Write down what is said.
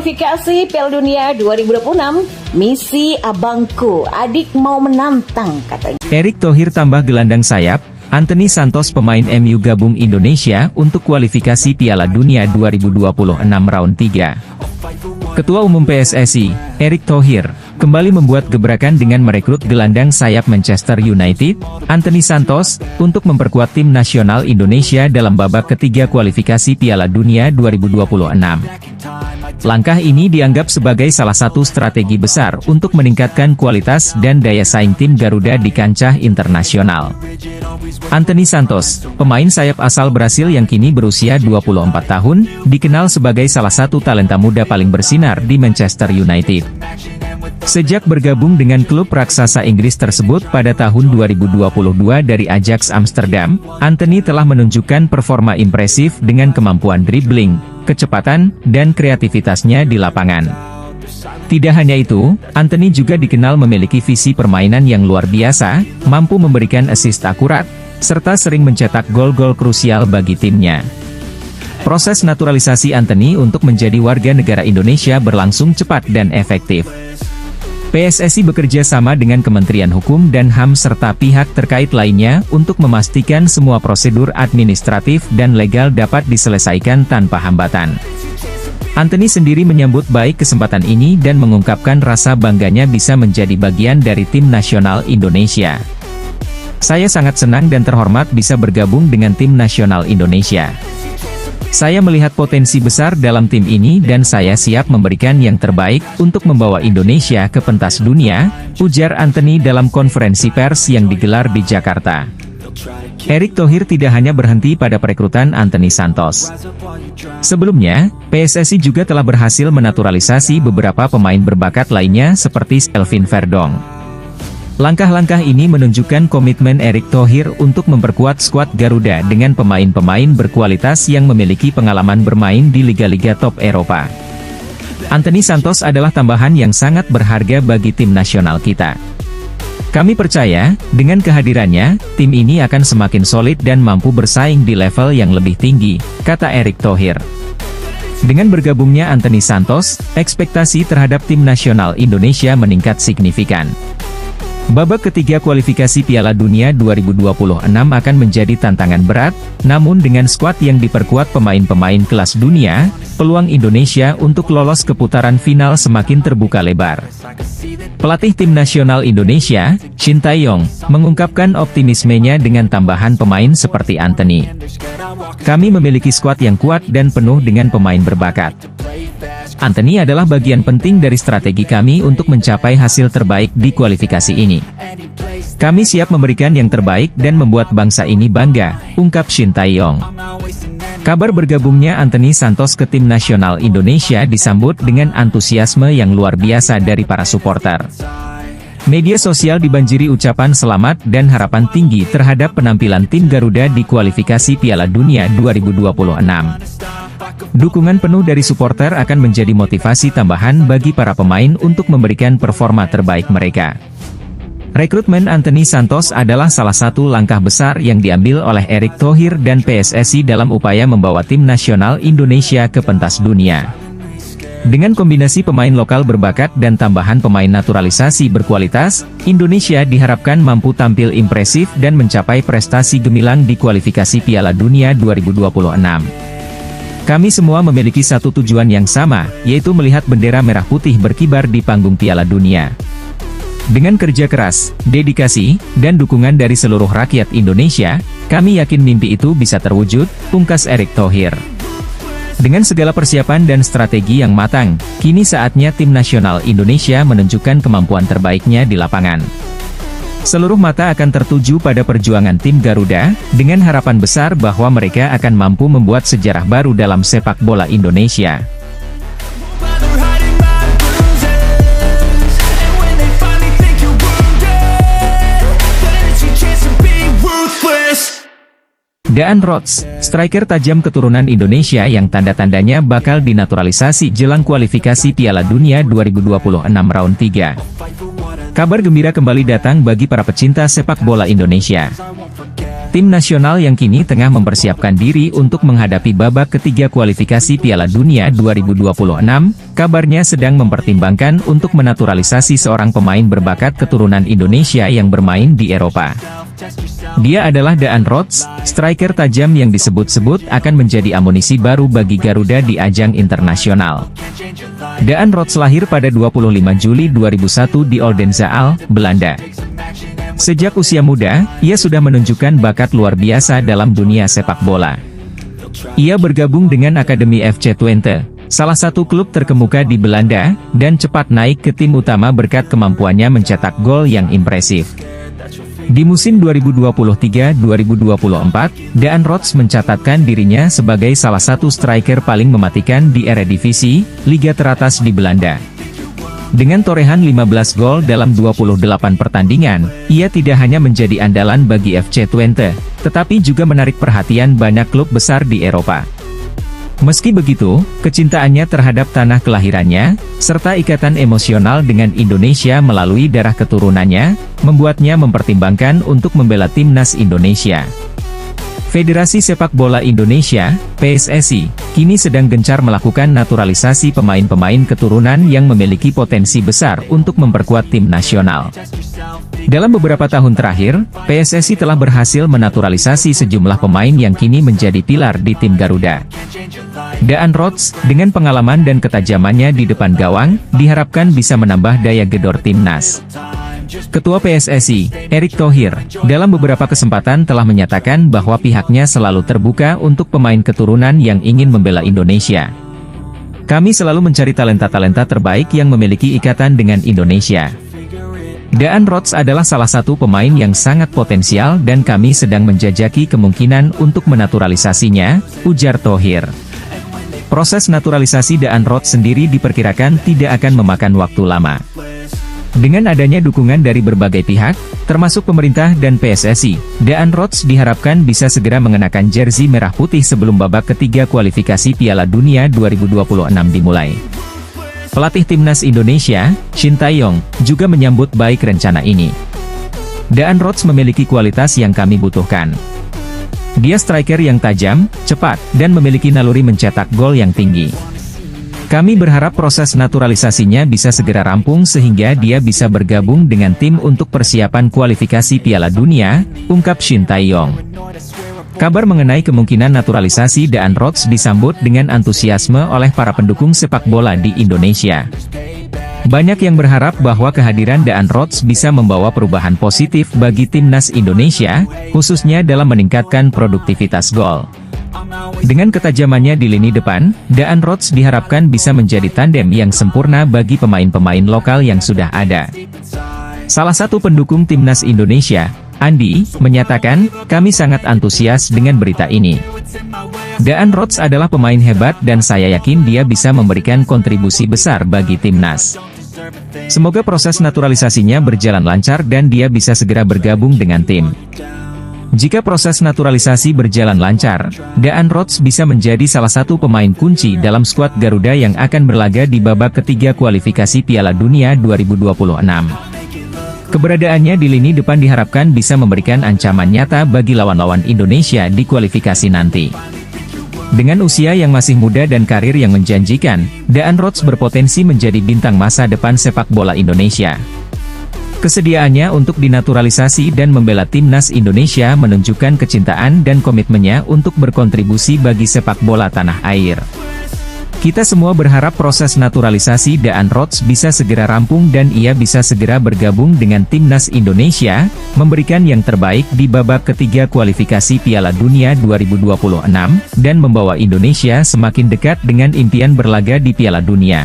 kualifikasi Piala Dunia 2026, misi abangku, adik mau menantang katanya. Erick Thohir tambah gelandang sayap, Anthony Santos pemain MU gabung Indonesia untuk kualifikasi Piala Dunia 2026 round 3. Ketua Umum PSSI, Erick Thohir, kembali membuat gebrakan dengan merekrut gelandang sayap Manchester United, Anthony Santos, untuk memperkuat tim nasional Indonesia dalam babak ketiga kualifikasi Piala Dunia 2026. Langkah ini dianggap sebagai salah satu strategi besar untuk meningkatkan kualitas dan daya saing tim Garuda di kancah internasional. Anthony Santos, pemain sayap asal Brasil yang kini berusia 24 tahun, dikenal sebagai salah satu talenta muda paling bersinar di Manchester United. Sejak bergabung dengan klub raksasa Inggris tersebut pada tahun 2022 dari Ajax Amsterdam, Anthony telah menunjukkan performa impresif dengan kemampuan dribbling, kecepatan, dan kreativitasnya di lapangan. Tidak hanya itu, Anthony juga dikenal memiliki visi permainan yang luar biasa, mampu memberikan assist akurat, serta sering mencetak gol-gol krusial bagi timnya. Proses naturalisasi Anthony untuk menjadi warga negara Indonesia berlangsung cepat dan efektif. PSSI bekerja sama dengan Kementerian Hukum dan HAM serta pihak terkait lainnya untuk memastikan semua prosedur administratif dan legal dapat diselesaikan tanpa hambatan. Anthony sendiri menyambut baik kesempatan ini dan mengungkapkan rasa bangganya bisa menjadi bagian dari tim nasional Indonesia. Saya sangat senang dan terhormat bisa bergabung dengan tim nasional Indonesia. Saya melihat potensi besar dalam tim ini dan saya siap memberikan yang terbaik untuk membawa Indonesia ke pentas dunia, ujar Anthony dalam konferensi pers yang digelar di Jakarta. Erick Thohir tidak hanya berhenti pada perekrutan Anthony Santos. Sebelumnya, PSSI juga telah berhasil menaturalisasi beberapa pemain berbakat lainnya seperti Kelvin Verdong. Langkah-langkah ini menunjukkan komitmen Erick Thohir untuk memperkuat skuad Garuda dengan pemain-pemain berkualitas yang memiliki pengalaman bermain di liga-liga top Eropa. Anthony Santos adalah tambahan yang sangat berharga bagi tim nasional kita. Kami percaya, dengan kehadirannya, tim ini akan semakin solid dan mampu bersaing di level yang lebih tinggi, kata Erick Thohir. Dengan bergabungnya Anthony Santos, ekspektasi terhadap tim nasional Indonesia meningkat signifikan. Babak ketiga kualifikasi Piala Dunia 2026 akan menjadi tantangan berat, namun dengan skuad yang diperkuat pemain-pemain kelas dunia, peluang Indonesia untuk lolos ke putaran final semakin terbuka lebar. Pelatih tim nasional Indonesia, Shin Tae-yong, mengungkapkan optimismenya dengan tambahan pemain seperti Anthony. Kami memiliki skuad yang kuat dan penuh dengan pemain berbakat. Anthony adalah bagian penting dari strategi kami untuk mencapai hasil terbaik di kualifikasi ini. Kami siap memberikan yang terbaik dan membuat bangsa ini bangga, ungkap Shin Tae-yong. Kabar bergabungnya Anthony Santos ke tim nasional Indonesia disambut dengan antusiasme yang luar biasa dari para supporter. Media sosial dibanjiri ucapan selamat dan harapan tinggi terhadap penampilan tim Garuda di kualifikasi Piala Dunia 2026. Dukungan penuh dari supporter akan menjadi motivasi tambahan bagi para pemain untuk memberikan performa terbaik mereka. Rekrutmen Anthony Santos adalah salah satu langkah besar yang diambil oleh Erick Thohir dan PSSI dalam upaya membawa tim nasional Indonesia ke pentas dunia. Dengan kombinasi pemain lokal berbakat dan tambahan pemain naturalisasi berkualitas, Indonesia diharapkan mampu tampil impresif dan mencapai prestasi gemilang di kualifikasi Piala Dunia 2026. Kami semua memiliki satu tujuan yang sama, yaitu melihat bendera merah putih berkibar di panggung Piala Dunia. Dengan kerja keras, dedikasi, dan dukungan dari seluruh rakyat Indonesia, kami yakin mimpi itu bisa terwujud, pungkas Erick Thohir. Dengan segala persiapan dan strategi yang matang, kini saatnya tim nasional Indonesia menunjukkan kemampuan terbaiknya di lapangan. Seluruh mata akan tertuju pada perjuangan tim Garuda, dengan harapan besar bahwa mereka akan mampu membuat sejarah baru dalam sepak bola Indonesia. Daan Rhodes, striker tajam keturunan Indonesia yang tanda-tandanya bakal dinaturalisasi jelang kualifikasi Piala Dunia 2026 round 3. Kabar gembira kembali datang bagi para pecinta sepak bola Indonesia. Tim nasional yang kini tengah mempersiapkan diri untuk menghadapi babak ketiga kualifikasi Piala Dunia 2026, kabarnya sedang mempertimbangkan untuk menaturalisasi seorang pemain berbakat keturunan Indonesia yang bermain di Eropa. Dia adalah Daan Rots, striker tajam yang disebut-sebut akan menjadi amunisi baru bagi Garuda di ajang internasional. Daan Rots lahir pada 25 Juli 2001 di Oldenzaal, Belanda. Sejak usia muda, ia sudah menunjukkan bakat luar biasa dalam dunia sepak bola. Ia bergabung dengan Akademi FC Twente, salah satu klub terkemuka di Belanda, dan cepat naik ke tim utama berkat kemampuannya mencetak gol yang impresif. Di musim 2023-2024, Daan Rots mencatatkan dirinya sebagai salah satu striker paling mematikan di Eredivisie, liga teratas di Belanda. Dengan torehan 15 gol dalam 28 pertandingan, ia tidak hanya menjadi andalan bagi FC Twente, tetapi juga menarik perhatian banyak klub besar di Eropa. Meski begitu, kecintaannya terhadap tanah kelahirannya, serta ikatan emosional dengan Indonesia melalui darah keturunannya, membuatnya mempertimbangkan untuk membela timnas Indonesia. Federasi Sepak Bola Indonesia, PSSI, kini sedang gencar melakukan naturalisasi pemain-pemain keturunan yang memiliki potensi besar untuk memperkuat tim nasional. Dalam beberapa tahun terakhir, PSSI telah berhasil menaturalisasi sejumlah pemain yang kini menjadi pilar di tim Garuda. Daan Rots, dengan pengalaman dan ketajamannya di depan gawang, diharapkan bisa menambah daya gedor timnas. Ketua PSSI, Erick Thohir, dalam beberapa kesempatan telah menyatakan bahwa pihaknya selalu terbuka untuk pemain keturunan yang ingin membela Indonesia. Kami selalu mencari talenta-talenta terbaik yang memiliki ikatan dengan Indonesia. Daan Rots adalah salah satu pemain yang sangat potensial dan kami sedang menjajaki kemungkinan untuk menaturalisasinya, ujar Thohir. Proses naturalisasi Daan Rots sendiri diperkirakan tidak akan memakan waktu lama. Dengan adanya dukungan dari berbagai pihak, termasuk pemerintah dan PSSI, Daan Rots diharapkan bisa segera mengenakan jersey merah putih sebelum babak ketiga kualifikasi Piala Dunia 2026 dimulai. Pelatih timnas Indonesia, Shin Tae-yong, juga menyambut baik rencana ini. Daan Rots memiliki kualitas yang kami butuhkan. Dia striker yang tajam, cepat, dan memiliki naluri mencetak gol yang tinggi. Kami berharap proses naturalisasinya bisa segera rampung sehingga dia bisa bergabung dengan tim untuk persiapan kualifikasi Piala Dunia, ungkap Shin Tae-yong. Kabar mengenai kemungkinan naturalisasi Daan Rots disambut dengan antusiasme oleh para pendukung sepak bola di Indonesia. Banyak yang berharap bahwa kehadiran Daan Rots bisa membawa perubahan positif bagi timnas Indonesia, khususnya dalam meningkatkan produktivitas gol. Dengan ketajamannya di lini depan, Daan Rots diharapkan bisa menjadi tandem yang sempurna bagi pemain-pemain lokal yang sudah ada. Salah satu pendukung timnas Indonesia, Andi, menyatakan, kami sangat antusias dengan berita ini. Daan Rots adalah pemain hebat dan saya yakin dia bisa memberikan kontribusi besar bagi timnas. Semoga proses naturalisasinya berjalan lancar dan dia bisa segera bergabung dengan tim. Jika proses naturalisasi berjalan lancar, Daan Rots bisa menjadi salah satu pemain kunci dalam skuad Garuda yang akan berlaga di babak ketiga kualifikasi Piala Dunia 2026. Keberadaannya di lini depan diharapkan bisa memberikan ancaman nyata bagi lawan-lawan Indonesia di kualifikasi nanti. Dengan usia yang masih muda dan karir yang menjanjikan, Daan Rots berpotensi menjadi bintang masa depan sepak bola Indonesia. Kesediaannya untuk dinaturalisasi dan membela timnas Indonesia menunjukkan kecintaan dan komitmennya untuk berkontribusi bagi sepak bola tanah air. Kita semua berharap proses naturalisasi Daan Rots bisa segera rampung dan ia bisa segera bergabung dengan timnas Indonesia, memberikan yang terbaik di babak ketiga kualifikasi Piala Dunia 2026, dan membawa Indonesia semakin dekat dengan impian berlaga di Piala Dunia.